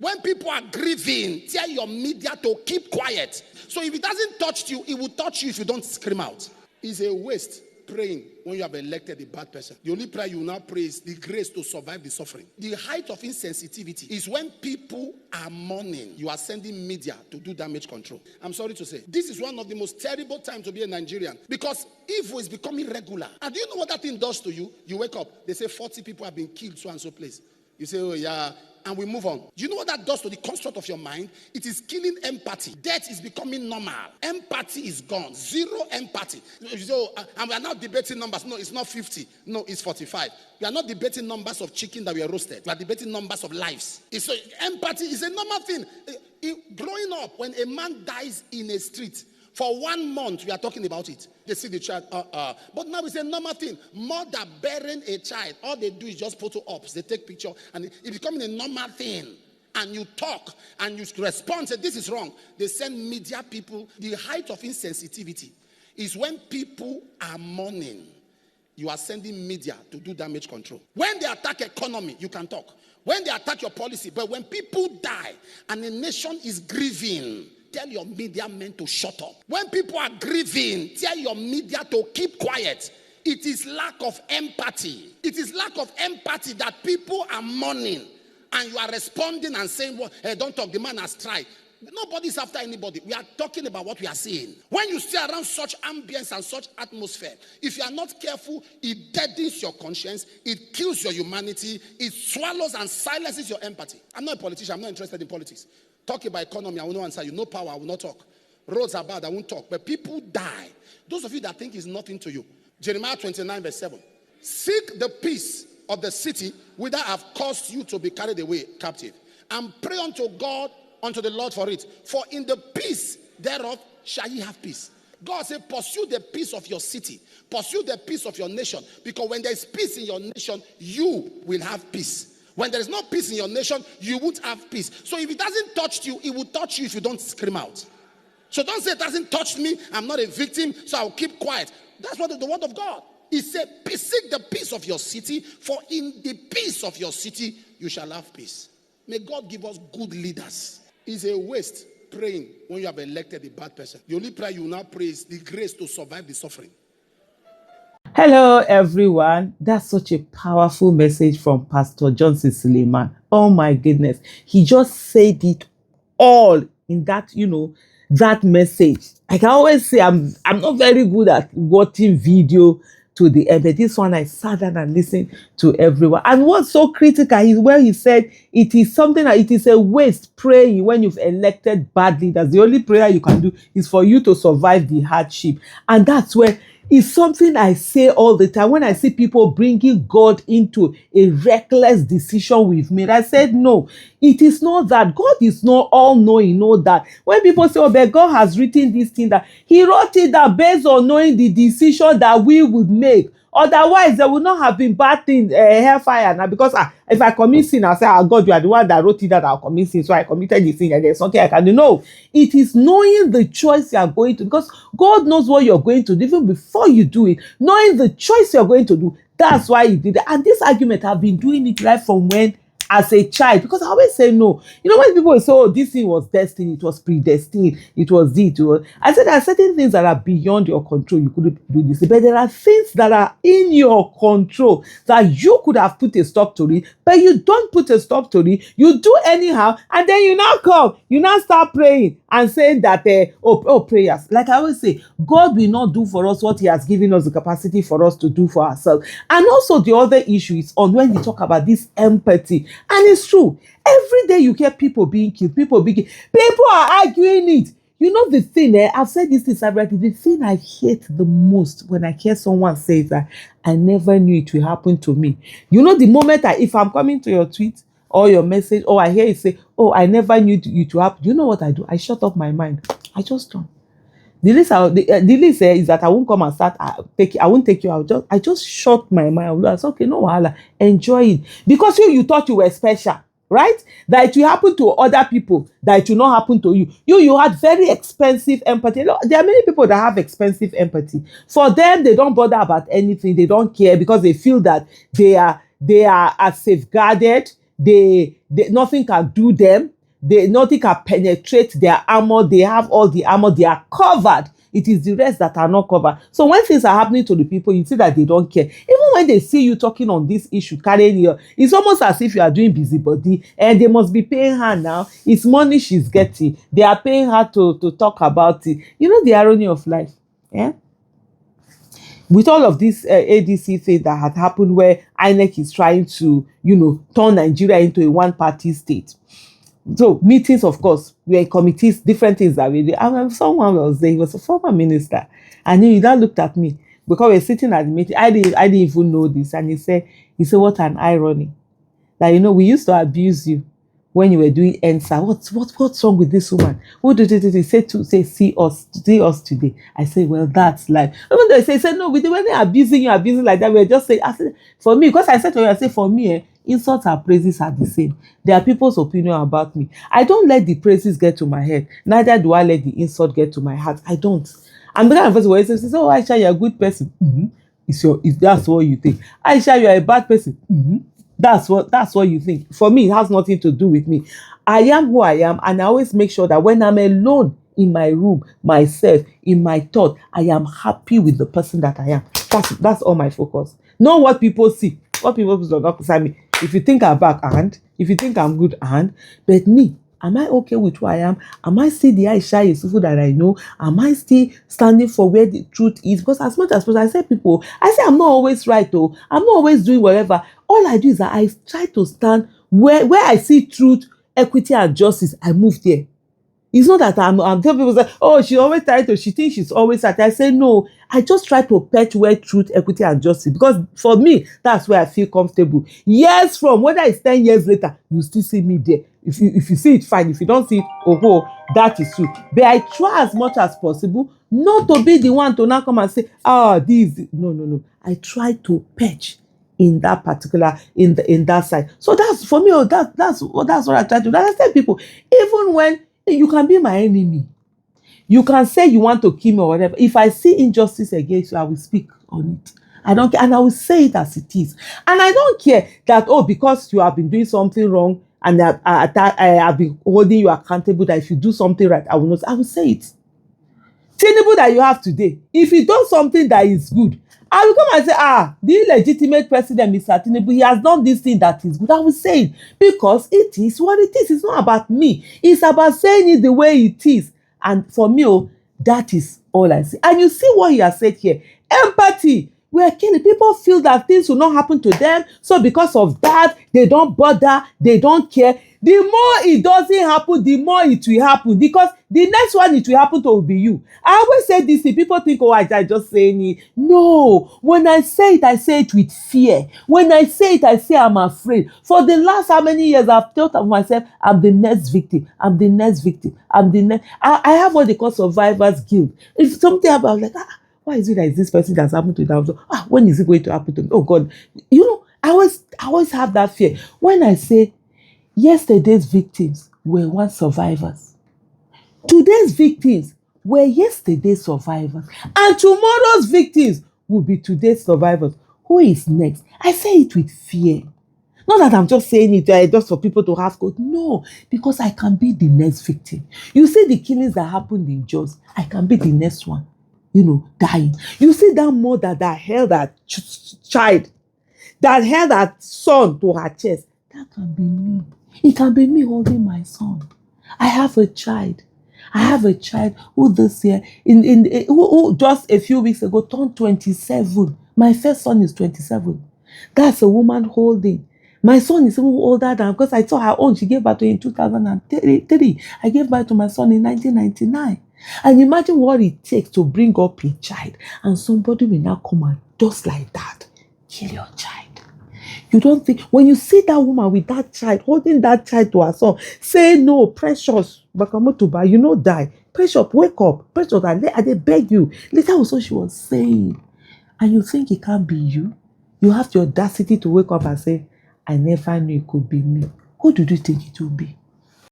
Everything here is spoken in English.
When people are grieving, tell your media to keep quiet. So if it doesn't touch you, it will touch you if you don't scream out. It's a waste praying when you have elected a bad person. The only prayer you will now pray is the grace to survive the suffering. The height of insensitivity is when people are mourning. You are sending media to do damage control. I'm sorry to say, this is one of the most terrible times to be a Nigerian, because evil is becoming regular. And do you know what that thing does to you? You wake up, they say 40 people have been killed so and so place. You say, oh yeah, and we move on. Do you know what that does to the construct of your mind? It is killing empathy. Death is becoming normal. Empathy is gone. Zero empathy. So, and we are now debating numbers. No, it's not 50. No, it's 45. We are not debating numbers of chicken that we are roasted. We are debating numbers of lives. Empathy is a normal thing. Growing up, when a man dies in a street, for 1 month, we are talking about it. They see the child, But now it's a normal thing. Mother burying a child, all they do is just photo ops. They take picture, and it's becoming a normal thing. And you talk, and you respond, say, this is wrong. They send media people. The height of insensitivity is when people are mourning. You are sending media to do damage control. When they attack economy, you can talk. When they attack your policy, but when people die, and a nation is grieving, tell your media men to shut up. When people are grieving, tell your media to keep quiet. It is lack of empathy. It is lack of empathy that people are mourning, and you are responding and saying, well, hey, don't talk, the man has tried. Nobody's after anybody. We are talking about what we are seeing. When you stay around such ambience and such atmosphere, if you are not careful, it deadens your conscience, it kills your humanity, it swallows and silences your empathy. I'm not a politician, I'm not interested in politics. Talk about economy, I will not answer you. No power, I will not talk. Roads are bad, I won't talk. But people die. Those of you that think it's nothing to you. Jeremiah 29 verse 7. Seek the peace of the city whither I have caused you to be carried away captive, and pray unto God, unto the Lord for it. For in the peace thereof shall ye have peace. God said, pursue the peace of your city. Pursue the peace of your nation. Because when there is peace in your nation, you will have peace. When there is no peace in your nation, you won't have peace. So if it doesn't touch you, it will touch you if you don't scream out. So don't say it doesn't touch me, I'm not a victim, so I'll keep quiet. That's what the word of God. He said, seek the peace of your city, for in the peace of your city, you shall have peace. May God give us good leaders. It's a waste praying when you have elected a bad person. The only prayer you now pray is the grace to survive the suffering. Hello, everyone. That's such a powerful message from Pastor Johnson Suleman. Oh my goodness. He just said it all in that, that message. I can always say I'm not very good at watching video to the end, but this one I sat down and listened to everyone. And what's so critical is where he said it is something that it is a waste praying when you've elected bad leaders. The only prayer you can do is for you to survive the hardship. And that's where it's something I say all the time. When I see people bringing God into a reckless decision we've made, I said, no, it is not that. God is not all-knowing, know that. When people say, oh, but God has written this thing, that he wrote it down based on knowing the decision that we would make. Otherwise, there would not have been bad things, hellfire. Now, because if I commit sin, I say, God, you are the one that wrote it that I'll commit sin. So I committed the sin and there's something I can do. No, it is knowing the choice you are going to, because God knows what you're going to do even before you do it. Knowing the choice you're going to do, that's why you did it. And this argument, I've been doing it right from when as a child, because I always say no. When people say, oh, this thing was destined, it was predestined, it was it. I said there are certain things that are beyond your control. You couldn't do this. But there are things that are in your control that you could have put a stop to it, but you don't put a stop to it. You do anyhow, and then you now come, you now start praying and saying that, prayers. Like I always say, God will not do for us what he has given us the capacity for us to do for ourselves. And also the other issue is on when we talk about this empathy. And it's true. Every day you hear people being killed, people are arguing it. The thing, I've said this to several. The thing I hate the most when I hear someone say that I never knew it will happen to me. The moment if I'm coming to your tweet or your message, or I hear you say, oh, I never knew it to happen. You know what I do? I shut off my mind. I just don't. The least is that I won't come and start. I won't take you out. I just shut my mind. I say, okay, no wahala, enjoy it, because you thought you were special, right? That it will happen to other people, that it will not happen to you. You had very expensive empathy. There are many people that have expensive empathy. For them, they don't bother about anything. They don't care because they feel that they are safeguarded. They nothing can do them. Nothing can penetrate their armor. They have all the armor. They are covered. It is the rest that are not covered. So when things are happening to the people, you see that they don't care. Even when they see you talking on this issue, carrying your, it's almost as if you are doing busybody, and they must be paying her now. It's money she's getting. They are paying her to talk about it. You know the irony of life. Yeah. With all of this ADC thing that had happened, where INEC is trying to, turn Nigeria into a one-party state. So meetings, of course, we were in committees, different things that we do. And someone was there, he was a former minister, and he now looked at me because we were sitting at the meeting. I didn't even know this, and he said, what an irony. That we used to abuse you when you were doing NSA. What's wrong with this woman? Who did it? He said to say, see us today. I said, well, that's life. Even though he said, no, we weren't abusing like that. We were just saying, for me, because I said to her, I said, for me, insults and praises are the same. There are people's opinion about me. I don't let the praises get to my head. Neither do I let the insult get to my heart. I don't. I'm the kind of person where he says, oh, Aisha, you're a good person. Mm-hmm. That's what you think. Aisha, you're a bad person. Mm-hmm. That's what you think. For me, it has nothing to do with me. I am who I am, and I always make sure that when I'm alone in my room, myself, in my thought, I am happy with the person that I am. That's all my focus. Not what people see. What people do not concern me. If you think I'm back, and if you think I'm good, and but me, am I okay with who I am? Am I still the Aisha Yusufu that I know? Am I still standing for where the truth is? Because as much as possible, I say I'm not always right, though. I'm not always doing whatever. All I do is that I try to stand where I see truth, equity, and justice. I move there. It's not that I'm telling people say, oh, she thinks she's always right. I say no. I just try to perch where truth, equity, and justice. Because for me, that's where I feel comfortable. Years from, whether it's 10 years later, you still see me there. If you see it, fine. If you don't see it, that is true. But I try as much as possible not to be the one to now come and say, no. I try to perch in that particular in that side. So that's for me. That's what I try to do. I tell people, even when you can be my enemy, you can say you want to kill me or whatever. If I see injustice against you, I will speak on it. I don't care, and I will say it as it is. And I don't care that because you have been doing something wrong and I have been holding you accountable, that if you do something right, I will say it. Tinubu that you have today, if he does something that is good, I will come and say, the illegitimate president, Mr. Tinubu, he has done this thing that is good. I will say it because it is what it is. It's not about me. It's about saying it the way it is. And for me, that is all I see. And you see what he has said here. Empathy. We are killing. People feel that things will not happen to them. So because of that, they don't bother. They don't care. The more it doesn't happen, the more it will happen. Because the next one it will happen to will be you. I always say this thing. People think, I just saying it. No. When I say it with fear. When I say it, I say I'm afraid. For the last how many years, I've thought of myself, I'm the next victim. I'm the next victim. I have what they call survivor's guilt. If something happens, I'm like, why is it that this person that's happened to them? When is it going to happen to me? Oh God. I always have that fear. When I say yesterday's victims were once survivors, today's victims were yesterday's survivors, and tomorrow's victims will be today's survivors. Who is next? I say it with fear. Not that I'm just saying it just for people to have code. No, because I can be the next victim. You see the killings that happened in Jos, I can be the next one. Dying. You see that mother that held that child, that held that son to her chest. That can be me. It can be me holding my son. I have a child. Who this year, who just a few weeks ago turned 27. My first son is 27. That's a woman holding. My son is even older than, because I saw her own. She gave birth to him in 2003. I gave birth to my son in 1999. And imagine what it takes to bring up a child, and somebody will now come and just like that kill your child. You don't think, when you see that woman with that child, holding that child to her son, say no, Precious, Bakamotuba, die. Precious, wake up. Precious, I beg you. Later also she was saying, and you think it can't be you? You have the audacity to wake up and say, I never knew it could be me. Who do you think it will be?